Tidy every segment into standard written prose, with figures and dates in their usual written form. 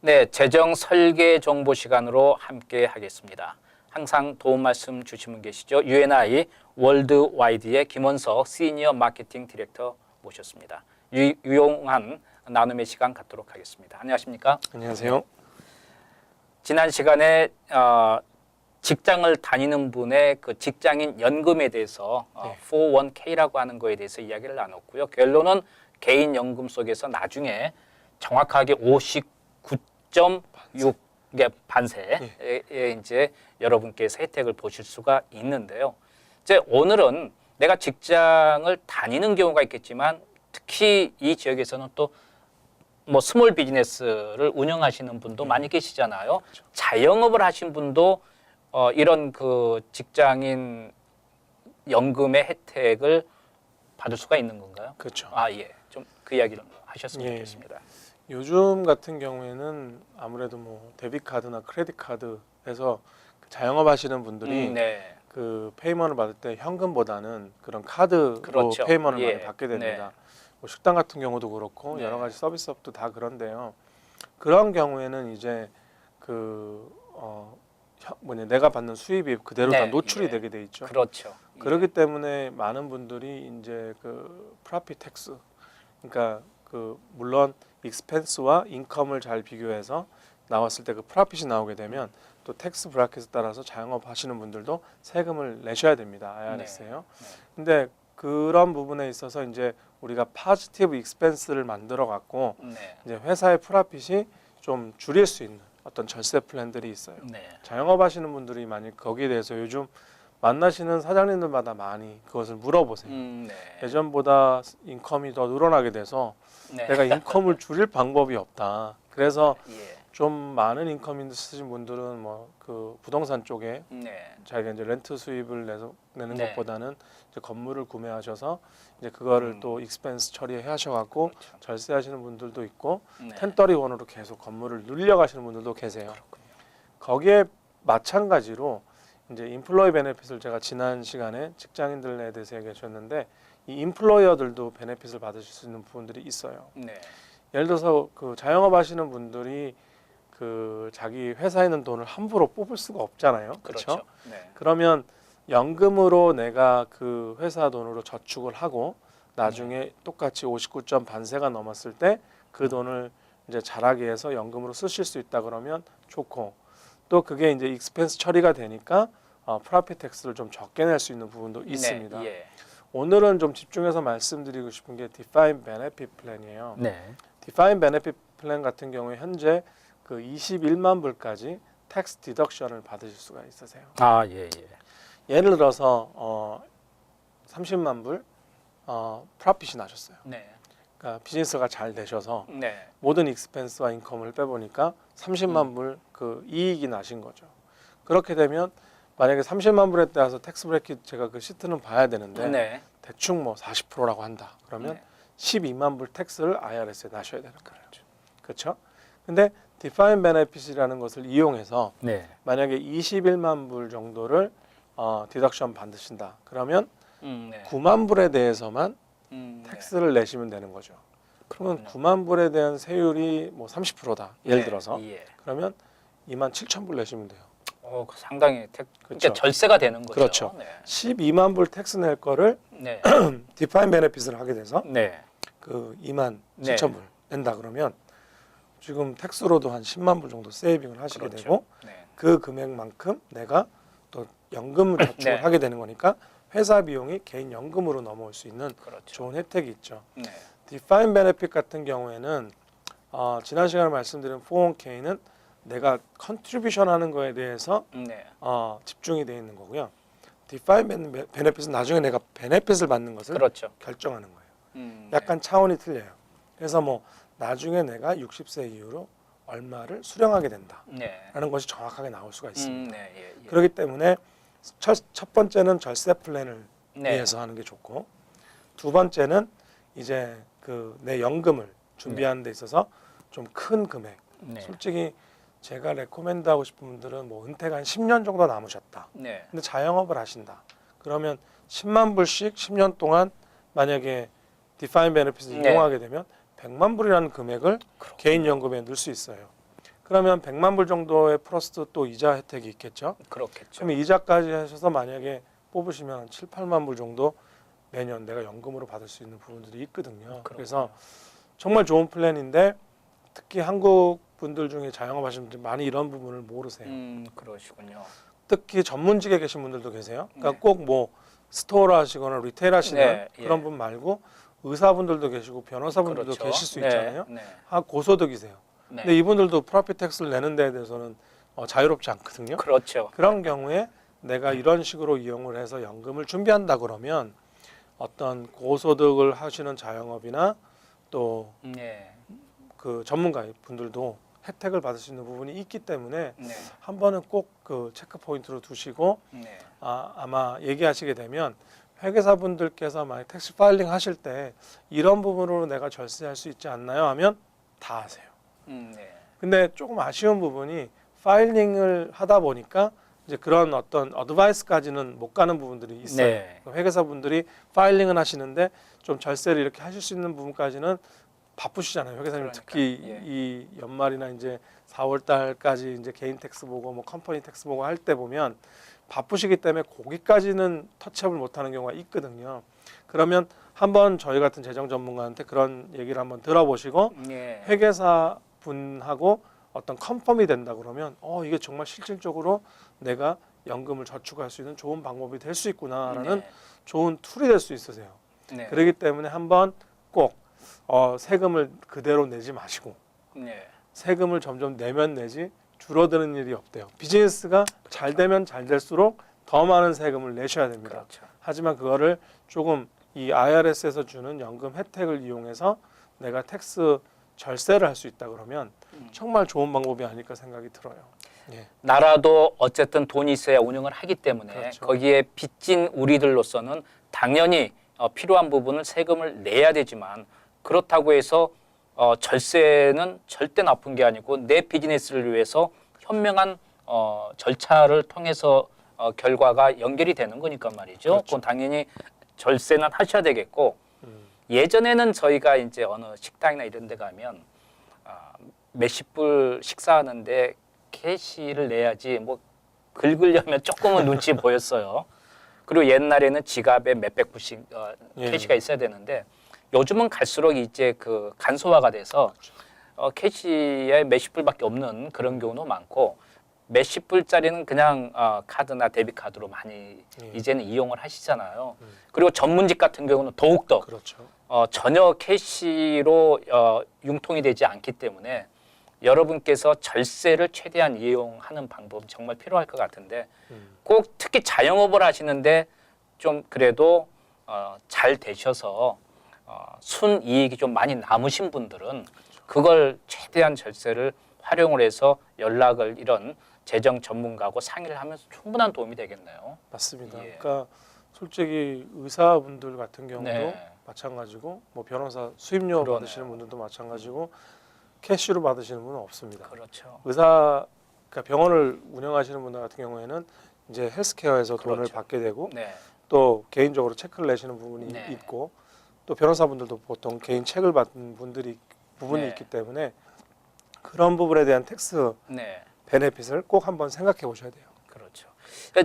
네, 재정 설계 정보 시간으로 함께 하겠습니다. 항상 도움 말씀 주신 분 계시죠? UNI 월드와이드의 김원석 시니어 마케팅 디렉터 모셨습니다. 유용한 나눔의 시간 갖도록 하겠습니다. 안녕하십니까? 안녕하세요. 지난 시간에 직장을 다니는 분의 그 직장인 연금에 대해서 401k라고 하는 거에 대해서 이야기를 나눴고요. 결론은 개인 연금 속에서 나중에 정확하게 59.6의 반세에 이제 여러분께서 혜택을 보실 수가 있는데요. 이제 오늘은 내가 직장을 다니는 경우가 있겠지만 특히 이 지역에서는 또 뭐 스몰 비즈니스를 운영하시는 분도 많이 계시잖아요. 그렇죠. 자영업을 하신 분도 이런 그 직장인 연금의 혜택을 받을 수가 있는 건가요? 그렇죠. 예. 좀 그 이야기를 하셨으면 예. 좋겠습니다. 요즘 같은 경우에는 아무래도 뭐 데뷔 카드나 크레딧 카드에서 자영업 하시는 분들이 네. 그 페이먼을 받을 때 현금보다는 그런 카드로 그렇죠. 페이먼을 예. 많이 받게 됩니다. 네. 뭐 식당 같은 경우도 그렇고 네. 여러 가지 서비스업도 다 그런데요. 그런 경우에는 이제 내가 받는 수입이 그대로 다 노출이 되게 돼 있죠. 그렇죠. 그렇기 때문에 많은 분들이 이제 그 프로핏 텍스, 그러니까 그 물론 익스펜스와 인컴을 잘 비교해서 나왔을 때 그 프로핏이 나오게 되면 또 텍스 브라켓에 따라서 자영업 하시는 분들도 세금을 내셔야 됩니다. IRS에요. 네. 근데 그런 부분에 있어서 이제 우리가 포지티브 익스펜스를 만들어 갖고 이제 회사의 프로핏이 좀 줄일 수 있는 어떤 절세 플랜들이 있어요. 네. 자영업 하시는 분들이 많이 거기에 대해서 요즘 만나시는 사장님들마다 많이 그것을 물어보세요. 네. 예전보다 인컴이 더 늘어나게 돼서 네. 내가 인컴을 줄일 방법이 없다. 그래서 예. 좀 많은 인컴 있으신 분들은 뭐 그 부동산 쪽에 네. 자기가 이제 렌트 수입을 내는 네. 것보다는 이제 건물을 구매하셔서 이제 그거를 또 익스펜스 처리하셔갖고 그렇죠. 절세하시는 분들도 있고 네. 1031으로 계속 건물을 늘려가시는 분들도 계세요. 그렇군요. 거기에 마찬가지로 이제 인플로이 베네핏을 제가 지난 시간에 직장인들에 대해서 얘기해 주셨는데 이 인플로이어들도 베네핏을 받으실 수 있는 부분들이 있어요. 네. 예를 들어서 그 자영업 하시는 분들이 그 자기 회사에 있는 돈을 함부로 뽑을 수가 없잖아요. 그렇죠? 네. 그러면 연금으로 내가 그 회사 돈으로 저축을 하고 나중에 똑같이 59점 반세가 넘었을 때 그 돈을 이제 잘하게 해서 연금으로 쓰실 수 있다 그러면 좋고 또 그게 이제 익스펜스 처리가 되니까 프로핏 텍스를 좀 적게 낼 수 있는 부분도 있습니다. 네. 예. 오늘은 좀 집중해서 말씀드리고 싶은 게 디파인 베네핏 플랜이에요. 네. 디파인 베네핏 플랜 같은 경우에 현재 그 21만 불까지 텍스 디덕션을 받으실 수가 있으세요. 예. 예를 들어서 30만 불 프로핏이 나셨어요. 네. 그러니까 비즈니스가 잘 되셔서 네. 모든 익스펜스와 인컴을 빼보니까 30만 불 그 이익이 나신 거죠. 그렇게 되면 만약에 30만 불에 따라서 텍스 브레킷 제가 그 시트는 봐야 되는데 네. 대충 뭐 40%라고 한다. 그러면 네. 12만 불 텍스를 IRS에 나셔야 되는 거예요. 그렇죠? 근데 디파인 베네핏이라는 것을 이용해서 네. 만약에 21만 불 정도를 디덕션 받으신다. 그러면 네. 9만 불에 대해서만 네. 텍스를 내시면 되는 거죠. 그러면 9만 불에 대한 세율이 뭐 30%다. 예를 네. 들어서 예. 그러면 2만 7천 불 내시면 돼요. 상당히 그렇죠. 그러니까 절세가 되는 거죠. 그렇죠. 네. 12만 불 텍스 낼 거를 네. 디파인 베네핏을 하게 돼서 네. 그 2만 네. 7천 불 낸다 그러면 지금 텍스로도 한 10만 불 정도 세이빙을 하시게 그렇죠. 되고 네. 그 금액만큼 내가 또 연금 저축을 네. 하게 되는 거니까 회사 비용이 개인 연금으로 넘어올 수 있는 그렇죠. 좋은 혜택이 있죠. 네. 디파인 베네핏 같은 경우에는 지난 시간에 말씀드린 401k는 내가 컨트리뷰션 하는 거에 대해서 네. 집중이 되어 있는 거고요. 디파인 베네핏은 나중에 내가 베네핏을 받는 것을 그렇죠. 결정하는 거예요. 네. 약간 차원이 틀려요. 그래서 뭐 나중에 내가 60세 이후로 얼마를 수령하게 된다라는 네. 것이 정확하게 나올 수가 있습니다. 네. 예. 그렇기 때문에 첫 번째는 절세 플랜을 네. 위해서 하는 게 좋고 두 번째는 이제 그 내 연금을 준비하는 데 있어서 좀 큰 금액. 네. 솔직히 제가 레코멘드 하고 싶은 분들은 뭐 은퇴가 한 10년 정도 남으셨다. 네. 근데 자영업을 하신다. 그러면 10만 불씩 10년 동안 만약에 디파인 베네핏을 네. 이용하게 되면 100만 불이라는 금액을 개인 연금에 넣을 수 있어요. 그러면 100만 불 정도의 플러스 또 이자 혜택이 있겠죠. 그렇겠죠. 그럼 이자까지 하셔서 만약에 뽑으시면 7, 8만 불 정도 매년 내가 연금으로 받을 수 있는 부분들이 있거든요. 그래서 정말 좋은 플랜인데 특히 한국 분들 중에 자영업 하시는 분들 많이 이런 부분을 모르세요. 그러시군요. 특히 전문직에 계신 분들도 계세요. 그러니까 네. 꼭 뭐 스토어를 하시거나 리테일 하시는 네, 그런 예. 분 말고 의사분들도 계시고 변호사분들도 그렇죠. 계실 수 네, 있잖아요. 네. 고소득이세요. 네. 근데 이분들도 프로핏 텍스를 내는 데에 대해서는 자유롭지 않거든요. 그렇죠. 그런 경우에 내가 이런 식으로 이용을 해서 연금을 준비한다 그러면 어떤 고소득을 하시는 자영업이나 또 네. 그 전문가 분들도 혜택을 받을 수 있는 부분이 있기 때문에 네. 한 번은 꼭 그 체크 포인트로 두시고 네. 아마 얘기하시게 되면 회계사분들께서 만약 텍스 파일링 하실 때 이런 부분으로 내가 절세할 수 있지 않나요? 하면 다 하세요. 네. 근데 조금 아쉬운 부분이 파일링을 하다 보니까 이제 그런 어떤 어드바이스까지는 못 가는 부분들이 있어요. 네. 회계사분들이 파일링은 하시는데 좀 절세를 이렇게 하실 수 있는 부분까지는 바쁘시잖아요. 회계사님 그러니까, 특히 예. 이 연말이나 이제 4월 달까지 이제 개인 텍스 보고 뭐 컴퍼니 텍스 보고 할 때 보면 바쁘시기 때문에 거기까지는 터치업을 못 하는 경우가 있거든요. 그러면 한번 저희 같은 재정 전문가한테 그런 얘기를 한번 들어보시고 네. 회계사 분하고 어떤 컨펌이 된다 그러면 이게 정말 실질적으로 내가 연금을 저축할 수 있는 좋은 방법이 될 수 있구나라는 좋은 툴이 될 수 있으세요. 네. 그렇기 때문에 한번 꼭 세금을 그대로 내지 마시고 네. 세금을 점점 내면 내지 줄어드는 일이 없대요. 비즈니스가 잘 되면 잘 될수록 더 많은 세금을 내셔야 됩니다. 그렇죠. 하지만 그거를 조금 이 IRS에서 주는 연금 혜택을 이용해서 내가 텍스 절세를 할 수 있다 그러면 정말 좋은 방법이 아닐까 생각이 들어요. 예. 나라도 어쨌든 돈이 있어야 운영을 하기 때문에 그렇죠. 거기에 빚진 우리들로서는 당연히 필요한 부분을 세금을 내야 되지만 그렇다고 해서 절세는 절대 나쁜 게 아니고 내 비즈니스를 위해서 현명한 절차를 통해서 결과가 연결이 되는 거니까 말이죠. 그렇죠. 그건 당연히 절세는 하셔야 되겠고 예전에는 저희가 이제 어느 식당이나 이런 데 가면 몇십 불 식사하는데 캐시를 내야지 뭐 긁으려면 조금은 눈치 보였어요. 그리고 옛날에는 지갑에 몇백 불씩 캐시가 있어야 되는데 요즘은 갈수록 이제 그 간소화가 돼서 캐시에 몇십 불밖에 없는 그런 경우도 많고 몇십 불짜리는 그냥 카드나 데비트 카드로 많이 이제는 이용을 하시잖아요. 그리고 전문직 같은 경우는 더욱더 그렇죠. 전혀 캐시로 융통이 되지 않기 때문에 여러분께서 절세를 최대한 이용하는 방법이 정말 필요할 것 같은데 꼭 특히 자영업을 하시는데 좀 그래도 잘 되셔서 순이익이 좀 많이 남으신 분들은 그걸 최대한 절세를 활용을 해서 연락을 이런 재정 전문가하고 상의를 하면서 충분한 도움이 되겠네요. 맞습니다. 예. 그러니까 솔직히 의사분들 같은 경우도 네. 마찬가지고 뭐 변호사 수임료 그러네요. 받으시는 분들도 마찬가지고 캐시로 받으시는 분은 없습니다. 그렇죠. 그러니까 병원을 운영하시는 분들 같은 경우에는 이제 헬스케어에서 돈을 그렇죠. 받게 되고 네. 또 개인적으로 체크를 내시는 부분이 네. 있고 또 변호사분들도 보통 개인 책을 받는 부분이 네. 있기 때문에 그런 부분에 대한 텍스 네. 베네핏을 꼭 한번 생각해 보셔야 돼요. 그렇죠.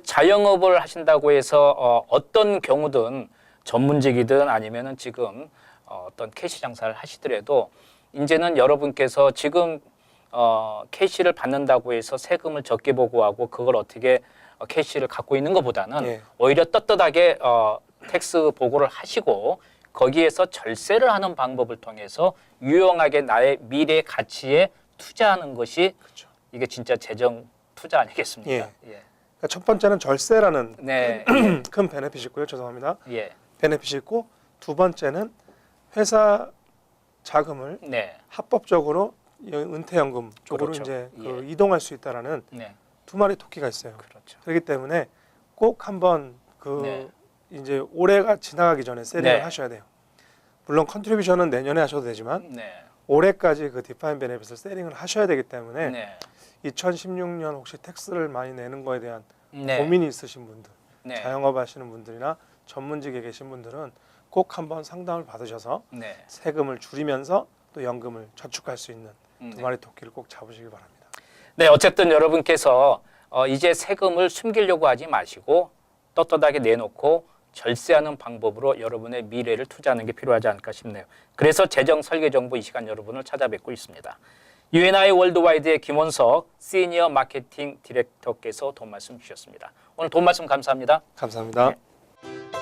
자영업을 하신다고 해서 어떤 경우든 전문직이든 아니면은 지금 어떤 캐시 장사를 하시더라도 이제는 여러분께서 지금 캐시를 받는다고 해서 세금을 적게 보고하고 그걸 어떻게 캐시를 갖고 있는 것보다는 예. 오히려 떳떳하게 텍스 보고를 하시고 거기에서 절세를 하는 방법을 통해서 유용하게 나의 미래 가치에 투자하는 것이 그렇죠. 이게 진짜 재정 투자 아니겠습니까? 예. 그러니까 첫 번째는 절세라는 네. 큰 베네핏이 있고요. 죄송합니다. 예. 베네핏이 있고 두 번째는 자금을 네. 합법적으로 은퇴연금 쪽으로 그렇죠. 이제 그 예. 이동할 수 있다라는 네. 두 마리 토끼가 있어요. 그렇죠. 그렇기 때문에 꼭 한번 네. 이제 올해가 지나가기 전에 세팅을 네. 하셔야 돼요. 물론 컨트리뷰션은 내년에 하셔도 되지만 네. 올해까지 그 디파인 베네핏을 세팅을 하셔야 되기 때문에 네. 2016년 혹시 텍스를 많이 내는 거에 대한 네. 고민이 있으신 분들, 네. 자영업 하시는 분들이나 전문직에 계신 분들은 꼭 한번 상담을 받으셔서 네. 세금을 줄이면서 또 연금을 저축할 수 있는 두 네. 마리 토끼를 꼭 잡으시길 바랍니다. 네, 어쨌든 여러분께서 이제 세금을 숨기려고 하지 마시고 떳떳하게 내놓고 절세하는 방법으로 여러분의 미래를 투자하는 게 필요하지 않을까 싶네요. 그래서 재정설계정보 이 시간 여러분을 찾아뵙고 있습니다. UNI 월드와이드의 김원석 시니어 마케팅 디렉터께서 도움 말씀 주셨습니다. 오늘 도움 말씀 감사합니다. 감사합니다. 네.